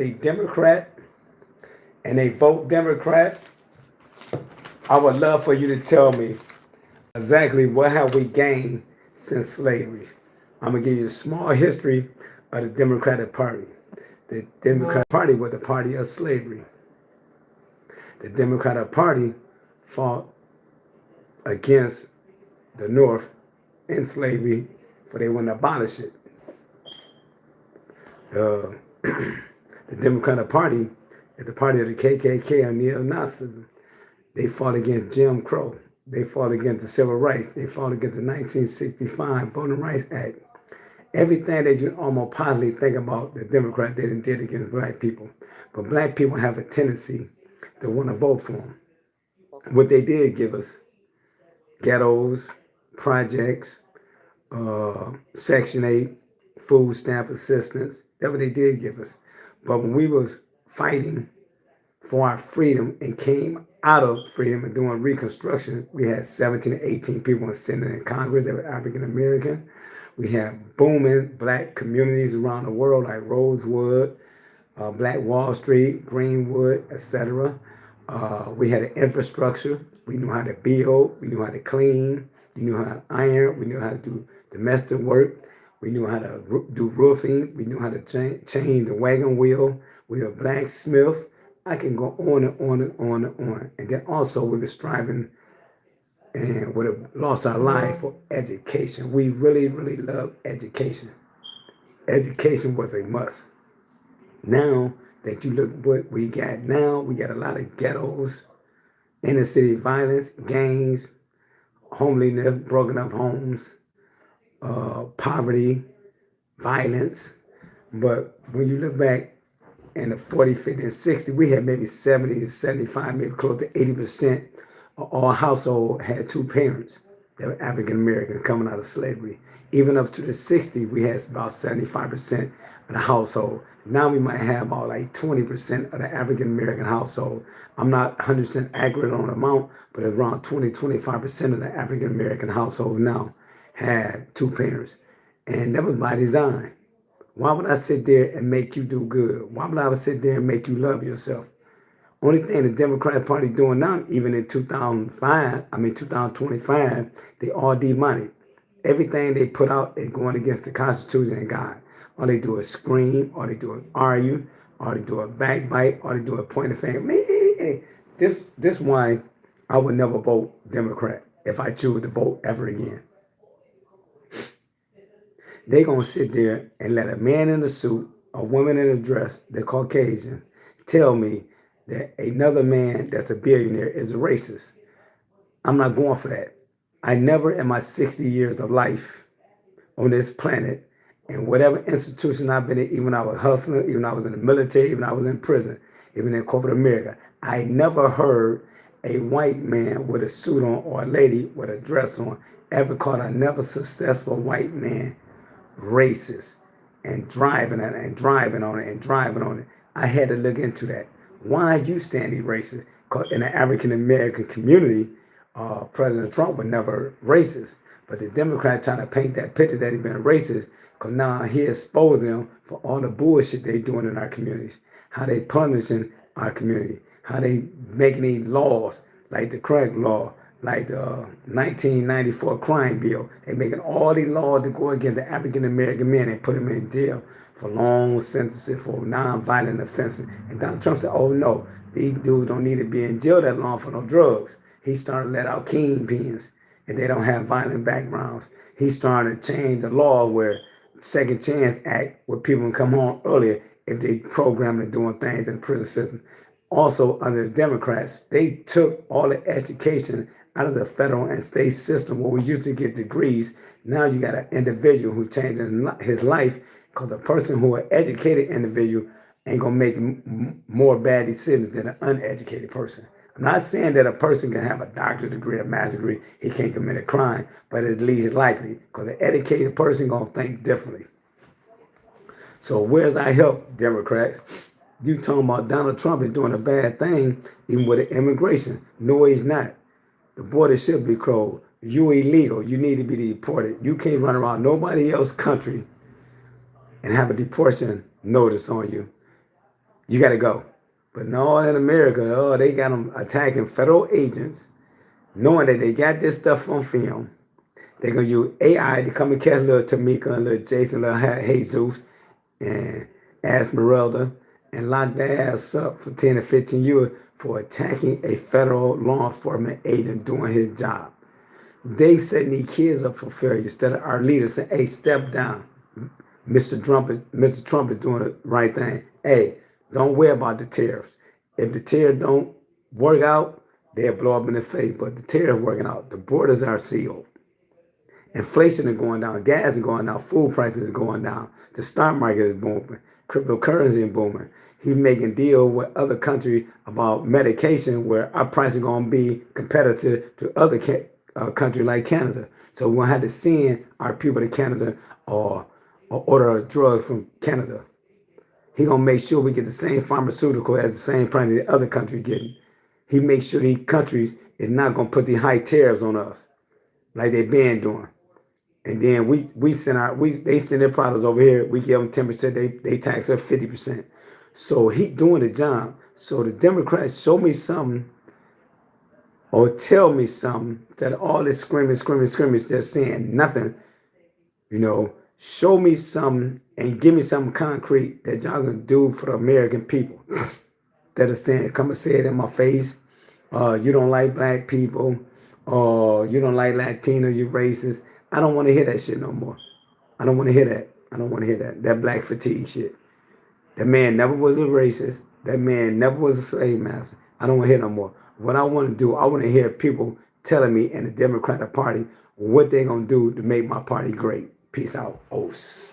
a Democrat and they vote Democrat, I would love for you to tell me exactly what have we gained since slavery. I'm gonna give you a small history of the Democratic Party. The Democratic Party was the party of slavery. The Democratic Party fought against the North in slavery, for they wouldn't abolish it. The, the Democratic Party is the party of the KKK and neo-Nazism. They fought against Jim Crow. They fought against the civil rights. They fought against the 1965 Voting Rights Act. Everything that you almost possibly think about the Democrat they did against black people. But black people have a tendency to want to vote for them. What they did give us, ghettos, projects, Section 8, food stamp assistance. That's what they did give us. But when we was fighting for our freedom and came out of freedom and doing Reconstruction, we had 17 to 18 people in Senate and Congress that were African American. We had booming black communities around the world like Rosewood, Black Wall Street, Greenwood, etc. We had an infrastructure. We knew how to build. We knew how to clean. We knew how to iron. We knew how to do domestic work. We knew how to do roofing. We knew how to change the wagon wheel. We were blacksmith. I can go on and on and on and on. And then also we were striving and would have lost our life for education. We really, really love education. Education was a must. Now that you look what we got now, we got a lot of ghettos, inner city violence, gangs, homelessness, broken up homes, poverty, violence. But when you look back in the 40, 50, and 60, we had maybe 70 to 75, maybe close to 80% of all household had two parents that were African American coming out of slavery. Even up to the 60s, we had about 75% of the household. Now we might have about like 20% of the African American household. I'm not 100% accurate on the amount, but around 20, 25% of the African American household now have two parents. And that was by design. Why would I sit there and make you do good? Why would I sit there and make you love yourself? Only thing the Democratic Party doing now, even in 2025, they all demoney. Everything they put out is going against the Constitution and God. All they do is scream, or they do is argue, or they do a backbite, or they do a point of finger. Man, this why I would never vote Democrat if I choose to vote ever again. They gonna sit there and let a man in a suit, a woman in a dress, the Caucasian, tell me that another man that's a billionaire is a racist. I'm not going for that. I never in my 60 years of life on this planet, and whatever institution I've been in, even when I was hustling, even when I was in the military, even when I was in prison, even in corporate America, I never heard a white man with a suit on or a lady with a dress on ever called another successful white man racist and driving it and driving on it and driving on it. I had to look into that. Why are you standing racist? Because in the African American community, President Trump was never racist. But the Democrats trying to paint that picture that he's been racist because now he exposed them for all the bullshit they doing in our communities. How they punishing our community. How they making these laws like the crack law, like the 1994 crime bill. They making all these laws to go against the African American men and put them in jail for long sentences for non-violent offenses. And Donald Trump said, oh no, these dudes don't need to be in jail that long for no drugs. He started to let out kingpins and they don't have violent backgrounds. He started to change the law where Second Chance Act, where people can come home earlier if they program and doing things in the prison system. Also, under the Democrats, they took all the education out of the federal and state system where we used to get degrees. Now you got an individual who's changing his life because a person who is an educated individual ain't going to make more bad decisions than an uneducated person. I'm not saying that a person can have a doctorate degree, a master's degree, he can't commit a crime, but it's least likely because the educated person going to think differently. So where's our help, Democrats? You talking about Donald Trump is doing a bad thing, even with the immigration. No, he's not. The border should be closed. You illegal. You need to be deported. You can't run around nobody else's country and have a deportation notice on you. You got to go. But no, in America, oh, they got them attacking federal agents, knowing that they got this stuff on film. They're going to use AI to come and catch little Tamika and little Jason, little Jesus, and Esmeralda, and lock their ass up for 10 to 15 years for attacking a federal law enforcement agent doing his job. They setting these kids up for failure instead of our leaders saying, hey, step down. Mr. Trump is doing the right thing. Hey, don't worry about the tariffs. If the tariffs don't work out, they'll blow up in the face. But the tariffs working out. The borders are sealed. Inflation is going down. Gas is going down. Food prices is going down. The stock market is booming. Cryptocurrency is booming. He's making deals with other countries about medication where our price is going to be competitive to other countries like Canada. So we won't have to send our people to Canada or order drugs from Canada. He gonna make sure we get the same pharmaceutical at the same price the other countries getting. He makes sure these countries is not gonna put these high tariffs on us like they've been doing. And then they send their products over here. We give them 10%. They tax us 50%. So he doing the job. So the Democrats show me something or tell me something that all this screaming is just saying nothing. Show me something and give me something concrete that y'all gonna do for the American people. That are saying, come and say it in my face. You don't like black people. Or you don't like Latinos, you racist. I don't want to hear that shit no more. I don't want to hear that. I don't want to hear that. That black fatigue shit. That man never was a racist. That man never was a slave master. I don't want to hear no more. What I want to do, I want to hear people telling me in the Democratic Party what they're going to do to make my party great. Peace out. Os.